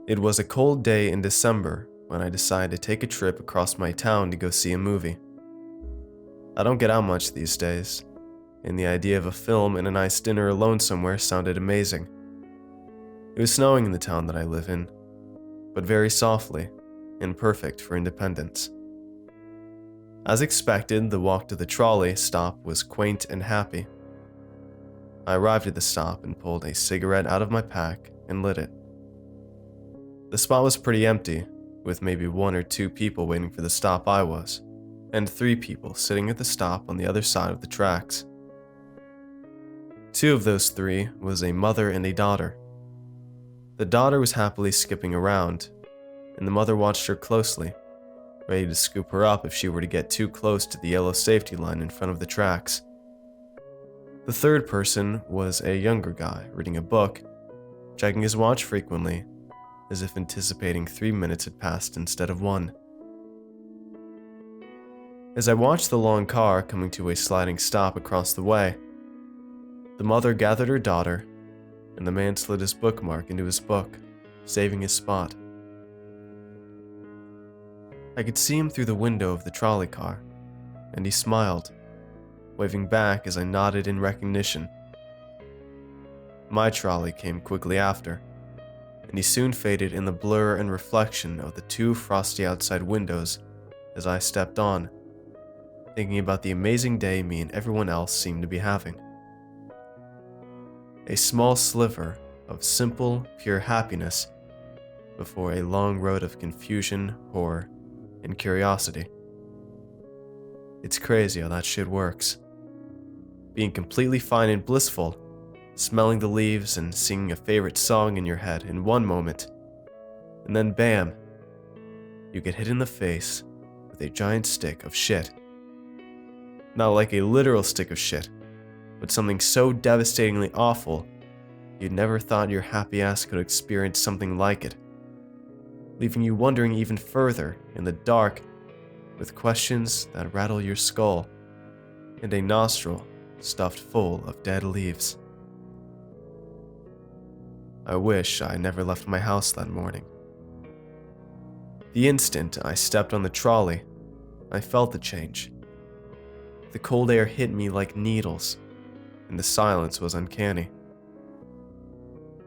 It was a cold day in December when I decided to take a trip across my town to go see a movie. I don't get out much these days, and the idea of a film and a nice dinner alone somewhere sounded amazing. It was snowing in the town that I live in, but very softly and perfect for independence. As expected, the walk to the trolley stop was quaint and happy. I arrived at the stop and pulled a cigarette out of my pack and lit it. The spot was pretty empty, with maybe 1 or 2 people waiting for the stop I was, and 3 people sitting at the stop on the other side of the tracks. 2 of those 3 was a mother and a daughter. The daughter was happily skipping around, and the mother watched her closely, ready to scoop her up if she were to get too close to the yellow safety line in front of the tracks. The third person was a younger guy reading a book, checking his watch frequently, as if anticipating 3 minutes had passed instead of 1. As I watched the long car coming to a sliding stop across the way, the mother gathered her daughter, and the man slid his bookmark into his book, saving his spot. I could see him through the window of the trolley car, and he smiled, waving back as I nodded in recognition. My trolley came quickly after, and he soon faded in the blur and reflection of the 2 frosty outside windows as I stepped on, thinking about the amazing day me and everyone else seemed to be having. A small sliver of simple, pure happiness before a long road of confusion, horror, and curiosity. It's crazy how that shit works. Being completely fine and blissful, smelling the leaves and singing a favorite song in your head in one moment, and then bam, you get hit in the face with a giant stick of shit. Not like a literal stick of shit, but something so devastatingly awful you'd never thought your happy ass could experience something like it, leaving you wondering even further in the dark with questions that rattle your skull and a nostril stuffed full of dead leaves. I wish I never left my house that morning. The instant I stepped on the trolley, I felt the change. The cold air hit me like needles, and the silence was uncanny.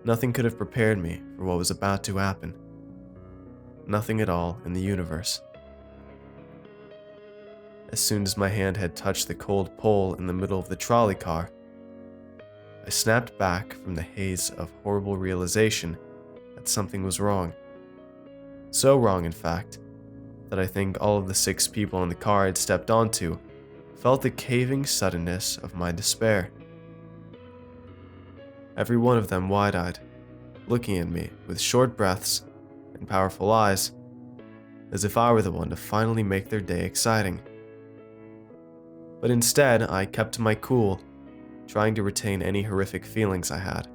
Nothing could have prepared me for what was about to happen. Nothing at all in the universe. As soon as my hand had touched the cold pole in the middle of the trolley car, I snapped back from the haze of horrible realization that something was wrong. So wrong, in fact, that I think all of the 6 people in the car I'd stepped onto felt the caving suddenness of my despair. Every one of them wide-eyed, looking at me with short breaths and powerful eyes, as if I were the one to finally make their day exciting. But instead, I kept my cool, trying to retain any horrific feelings I had.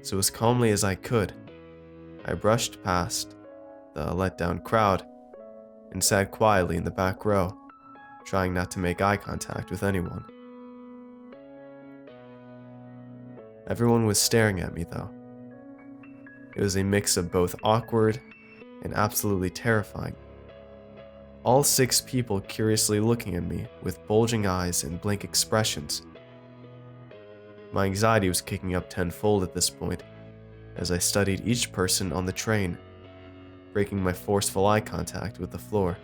So as calmly as I could, I brushed past the let-down crowd and sat quietly in the back row, trying not to make eye contact with anyone. Everyone was staring at me, though. It was a mix of both awkward and absolutely terrifying. All 6 people curiously looking at me with bulging eyes and blank expressions. My anxiety was kicking up tenfold at this point, as I studied each person on the train, breaking my forceful eye contact with the floor.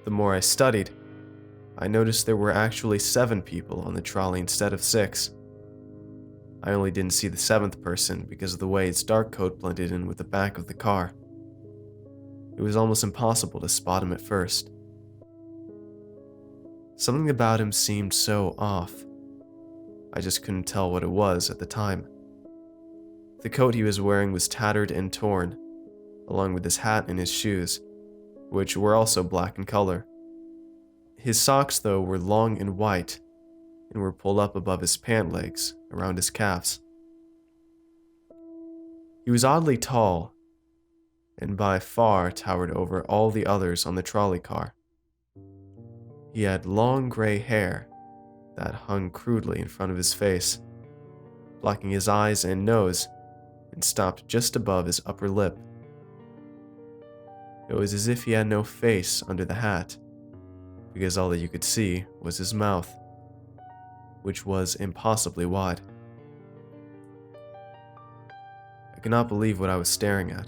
The more I studied, I noticed there were actually 7 people on the trolley instead of 6. I only didn't see the 7th person because of the way its dark coat blended in with the back of the car. It was almost impossible to spot him at first. Something about him seemed so off. I just couldn't tell what it was at the time. The coat he was wearing was tattered and torn, along with his hat and his shoes, which were also black in color. His socks, though, were long and white, and were pulled up above his pant legs, around his calves. He was oddly tall, and by far towered over all the others on the trolley car. He had long gray hair that hung crudely in front of his face, blocking his eyes and nose, and stopped just above his upper lip. It was as if he had no face under the hat, because all that you could see was his mouth, which was impossibly wide. I could not believe what I was staring at.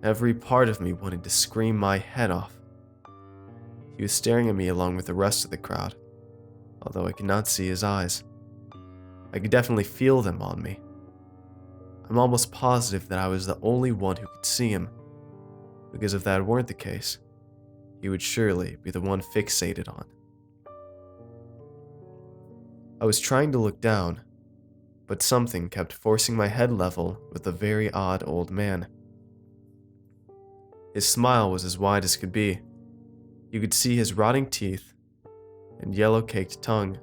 Every part of me wanted to scream my head off. He was staring at me along with the rest of the crowd, although I could not see his eyes. I could definitely feel them on me. I'm almost positive that I was the only one who could see him, because if that weren't the case, he would surely be the one fixated on. I was trying to look down, but something kept forcing my head level with the very odd old man. His smile was as wide as could be. You could see his rotting teeth and yellow-caked tongue,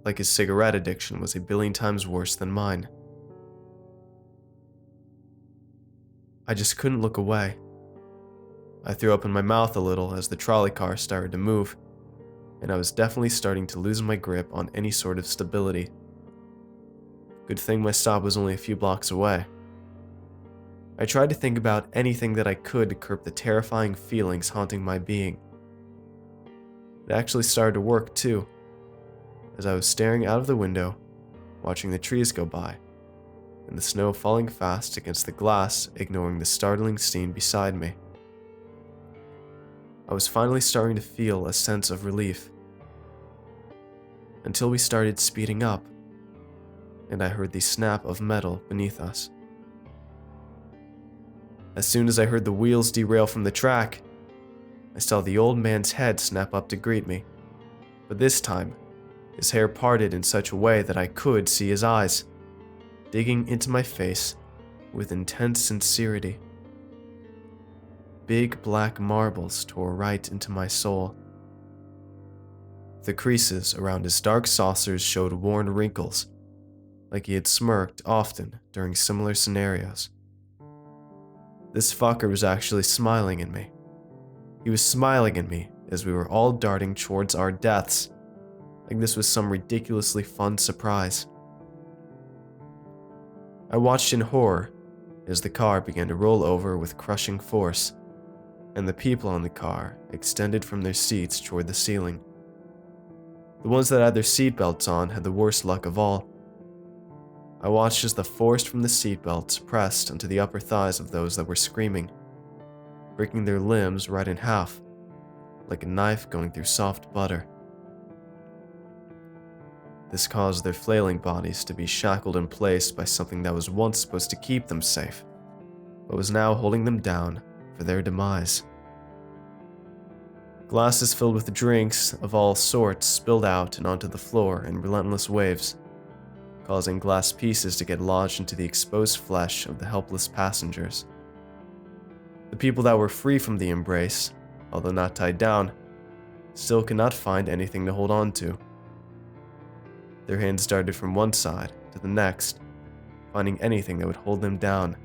like his cigarette addiction was a billion times worse than mine. I just couldn't look away. I threw open my mouth a little as the trolley car started to move, and I was definitely starting to lose my grip on any sort of stability. Good thing my stop was only a few blocks away. I tried to think about anything that I could to curb the terrifying feelings haunting my being. It actually started to work too, as I was staring out of the window, watching the trees go by, and the snow falling fast against the glass, ignoring the startling scene beside me. I was finally starting to feel a sense of relief, until we started speeding up, and I heard the snap of metal beneath us. As soon as I heard the wheels derail from the track, I saw the old man's head snap up to greet me, but this time, his hair parted in such a way that I could see his eyes, digging into my face with intense sincerity. Big black marbles tore right into my soul. The creases around his dark saucers showed worn wrinkles, like he had smirked often during similar scenarios. This fucker was actually smiling at me. He was smiling at me as we were all darting towards our deaths, like this was some ridiculously fun surprise. I watched in horror as the car began to roll over with crushing force, and the people in the car extended from their seats toward the ceiling. The ones that had their seatbelts on had the worst luck of all. I watched as the force from the seatbelts pressed onto the upper thighs of those that were screaming, breaking their limbs right in half, like a knife going through soft butter. This caused their flailing bodies to be shackled in place by something that was once supposed to keep them safe, but was now holding them down for their demise. Glasses filled with drinks of all sorts spilled out and onto the floor in relentless waves, causing glass pieces to get lodged into the exposed flesh of the helpless passengers. The people that were free from the embrace, although not tied down, still could not find anything to hold on to. Their hands darted from one side to the next, finding anything that would hold them down,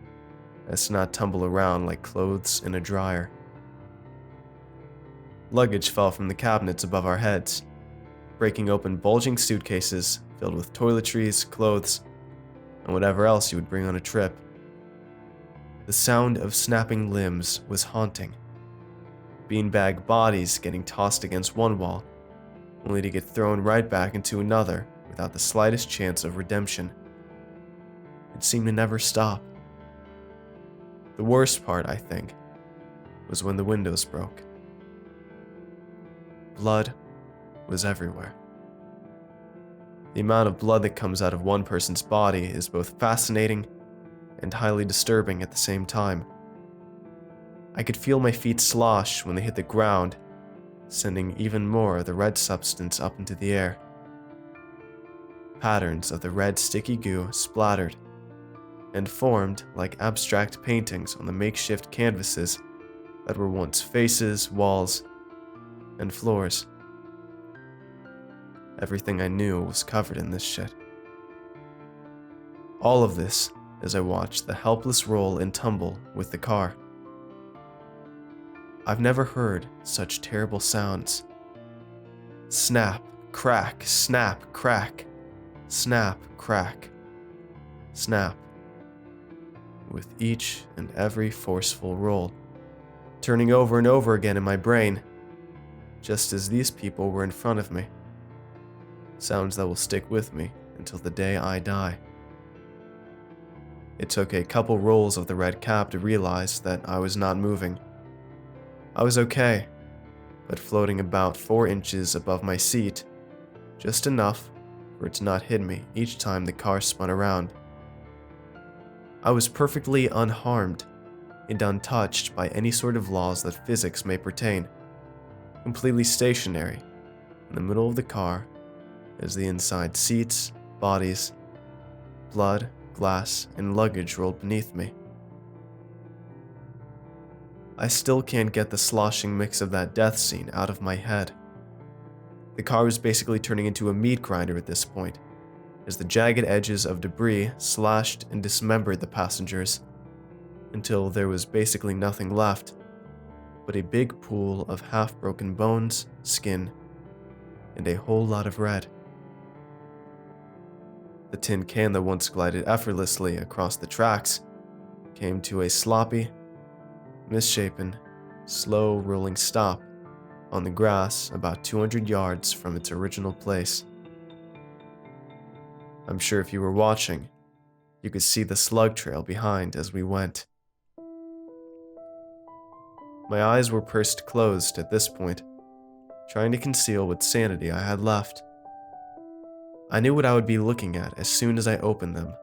as to not tumble around like clothes in a dryer. Luggage fell from the cabinets above our heads, breaking open bulging suitcases filled with toiletries, clothes, and whatever else you would bring on a trip. The sound of snapping limbs was haunting. Beanbag bodies getting tossed against one wall, only to get thrown right back into another without the slightest chance of redemption. It seemed to never stop. The worst part, I think, was when the windows broke. Blood was everywhere. The amount of blood that comes out of one person's body is both fascinating and highly disturbing at the same time. I could feel my feet slosh when they hit the ground, sending even more of the red substance up into the air. Patterns of the red sticky goo splattered and formed like abstract paintings on the makeshift canvases that were once faces, walls, and floors. Everything I knew was covered in this shit. All of this as I watched the helpless roll and tumble with the car. I've never heard such terrible sounds. Snap, crack, snap, crack, snap, crack, snap, with each and every forceful roll, turning over and over again in my brain, just as these people were in front of me. Sounds that will stick with me until the day I die. It took a couple rolls of the red cap to realize that I was not moving. I was okay, but floating about 4 inches above my seat, just enough for it to not hit me each time the car spun around. I was perfectly unharmed and untouched by any sort of laws that physics may pertain, completely stationary in the middle of the car as the inside seats, bodies, blood, glass, and luggage rolled beneath me. I still can't get the sloshing mix of that death scene out of my head. The car was basically turning into a meat grinder at this point, as the jagged edges of debris slashed and dismembered the passengers until there was basically nothing left but a big pool of half-broken bones, skin, and a whole lot of red. The tin can that once glided effortlessly across the tracks came to a sloppy, misshapen, slow-rolling stop on the grass about 200 yards from its original place. I'm sure if you were watching, you could see the slug trail behind as we went. My eyes were pursed closed at this point, trying to conceal what sanity I had left. I knew what I would be looking at as soon as I opened them.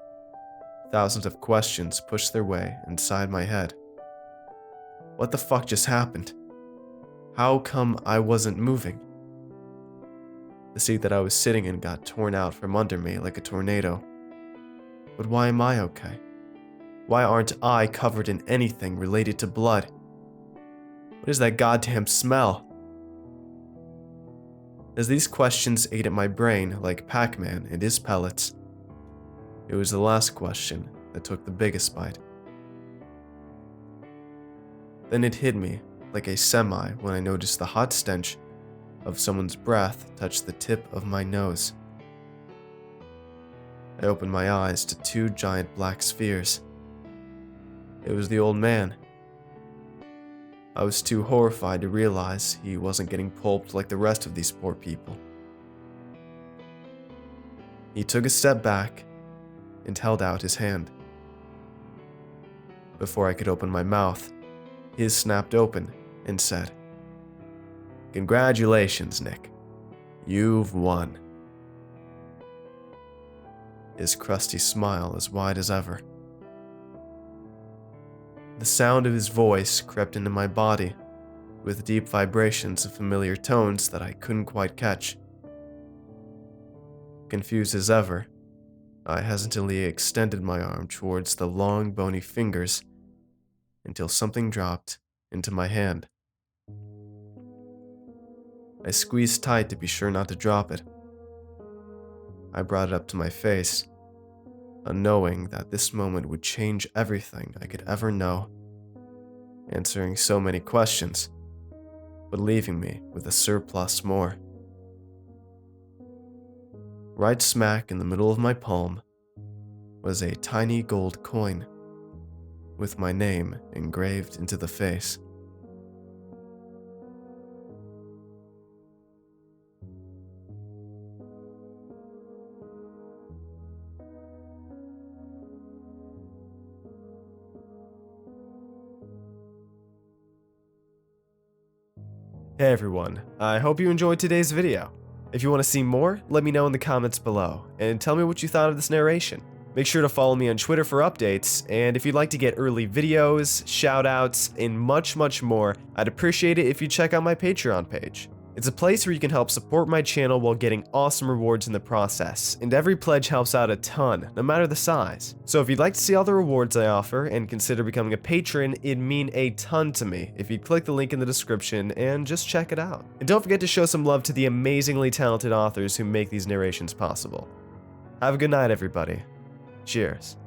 Thousands of questions pushed their way inside my head. What the fuck just happened? How come I wasn't moving? The seat that I was sitting in got torn out from under me like a tornado. But why am I okay? Why aren't I covered in anything related to blood? What is that goddamn smell? As these questions ate at my brain like Pac-Man and his pellets, it was the last question that took the biggest bite. Then it hit me like a semi when I noticed the hot stench of someone's breath touch the tip of my nose. I opened my eyes to 2 giant black spheres. It was the old man. I was too horrified to realize he wasn't getting pulped like the rest of these poor people. He took a step back and held out his hand. Before I could open my mouth, his snapped open and said, "Congratulations, Nick. You've won." His crusty smile as wide as ever. The sound of his voice crept into my body with deep vibrations of familiar tones that I couldn't quite catch. Confused as ever, I hesitantly extended my arm towards the long, bony fingers until something dropped into my hand. I squeezed tight to be sure not to drop it. I brought it up to my face, unknowing that this moment would change everything I could ever know, answering so many questions, but leaving me with a surplus more. Right smack in the middle of my palm was a tiny gold coin with my name engraved into the face. Hey everyone, I hope you enjoyed today's video. If you want to see more, let me know in the comments below, and tell me what you thought of this narration. Make sure to follow me on Twitter for updates, and if you'd like to get early videos, shoutouts, and much more, I'd appreciate it if you check out my Patreon page. It's a place where you can help support my channel while getting awesome rewards in the process, and every pledge helps out a ton, no matter the size. So if you'd like to see all the rewards I offer and consider becoming a patron, it'd mean a ton to me if you'd click the link in the description and just check it out. And don't forget to show some love to the amazingly talented authors who make these narrations possible. Have a good night, everybody. Cheers.